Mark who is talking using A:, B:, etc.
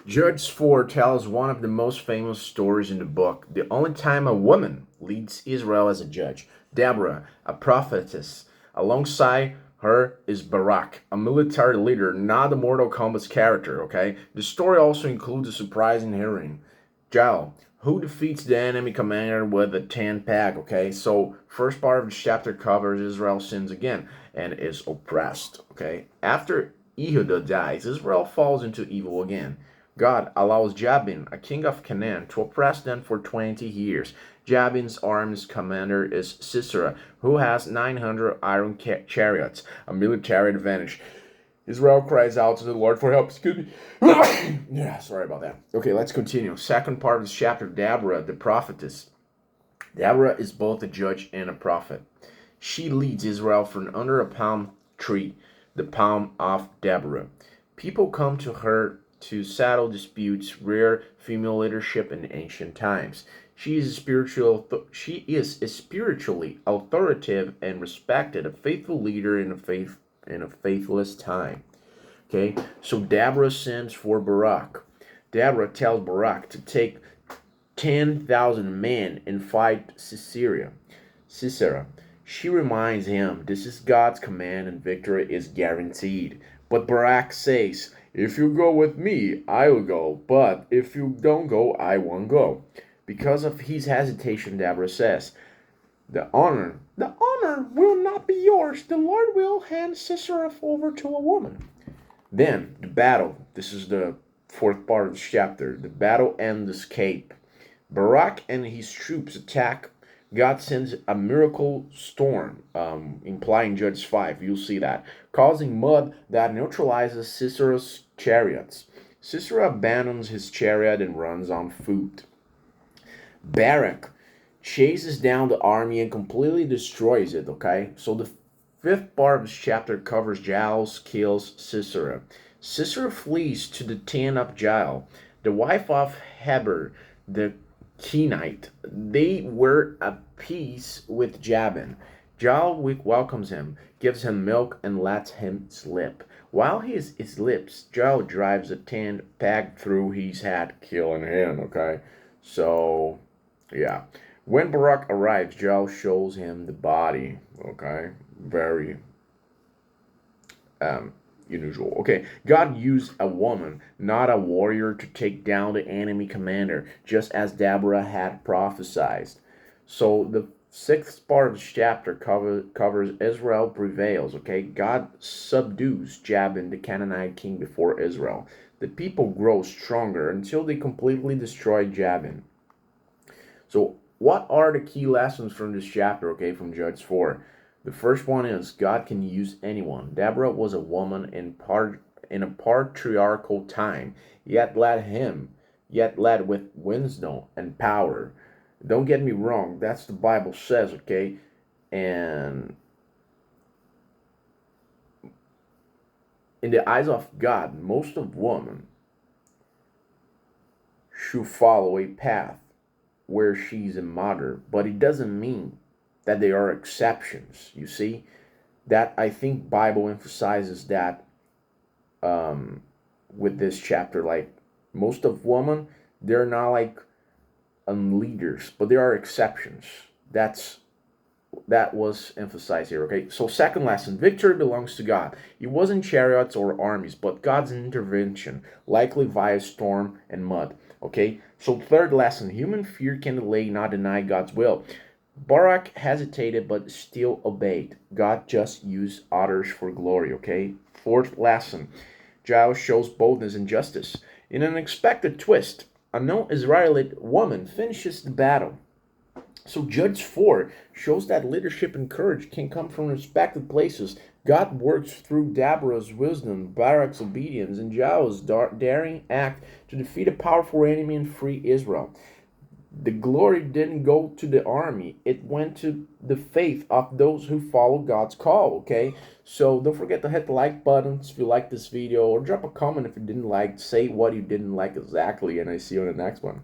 A: Judges 4 tells one of the most famous stories in the book, the only time a woman leads Israel as a judge. Deborah, a prophetess. Alongside her is Barak, a military leader, not a Mortal Kombat's character, okay? The story also includes a surprising heroine, Jael, who defeats the enemy commander with a 10 pack, okay? So, first part of the chapter covers Israel sins again and is oppressed, okay? After Ehud dies, Israel falls into evil again. God allows Jabin, a king of Canaan, to oppress them for 20 years. Jabin's army's commander is Sisera, who has 900 iron chariots, a military advantage. Israel cries out to the Lord for help. Excuse me. Yeah, sorry about that. Okay, let's continue. Second part of this chapter, Deborah, the prophetess. Deborah is both a judge and a prophet. She leads Israel from under a palm tree, the palm of Deborah. People come to her to settle disputes, rare female leadership in ancient times. She is spiritually authoritative and respected, a faithful leader in a faithless time. Okay, so Deborah sends for Barak. Deborah tells Barak to take 10,000 men and fight Sisera. She reminds him this is God's command and victory is guaranteed. But Barak says, if you go with me, I will go. But if you don't go, I won't go. Because of his hesitation, Deborah says, the honor will not be yours. The Lord will hand Sisera over to a woman. Then the battle. This is the fourth part of the chapter. The battle and escape. Barak and his troops attack. God sends a miracle storm, implying Judges 5. You'll see that. Causing mud that neutralizes Sisera's chariots. Sisera abandons his chariot and runs on foot. Barak chases down the army and completely destroys it, okay? So the fifth part of this chapter covers Jael kills Sisera. Sisera flees to the tent of Jael, the wife of Heber, the Kenite. They were at peace with Jabin. Jael welcomes him, gives him milk, and lets him sleep. While he sleeps, Jael drives a tent peg through his head, killing him, okay? So, yeah. When Barak arrives, Jael shows him the body, okay? Very unusual. Okay, God used a woman, not a warrior, to take down the enemy commander, just as Deborah had prophesied. So the sixth part of the chapter covers Israel prevails. Okay, God subdues Jabin, the Canaanite king, before Israel. The people grow stronger until they completely destroy Jabin. So what are the key lessons from this chapter? Okay, from Judges 4. The first one is God can use anyone. Deborah was a woman in a patriarchal time, yet led with wisdom and power. Don't get me wrong, that's the Bible says, okay? And in the eyes of God, most of women should follow a path where she's a mother, but it doesn't mean that they are exceptions. You see, that I think Bible emphasizes that with this chapter. Like most of women, they're not like leaders, but there are exceptions. That was emphasized here. Okay, so second lesson: victory belongs to God. It wasn't chariots or armies, but God's intervention, likely via storm and mud. Okay, so third lesson: human fear can delay, not deny God's will. Barak hesitated but still obeyed. God just used others for glory, okay? Fourth lesson. Jael shows boldness and justice. In an unexpected twist, a known Israelite woman finishes the battle. So Judges 4 shows that leadership and courage can come from respected places. God works through Deborah's wisdom, Barak's obedience, and Jael's daring act to defeat a powerful enemy and free Israel. The glory didn't go to the army, it went to the faith of those who follow God's call. Okay, so don't forget to hit the like button if you like this video, or drop a comment if you didn't like. Say what you didn't like exactly, and I see you in the next one.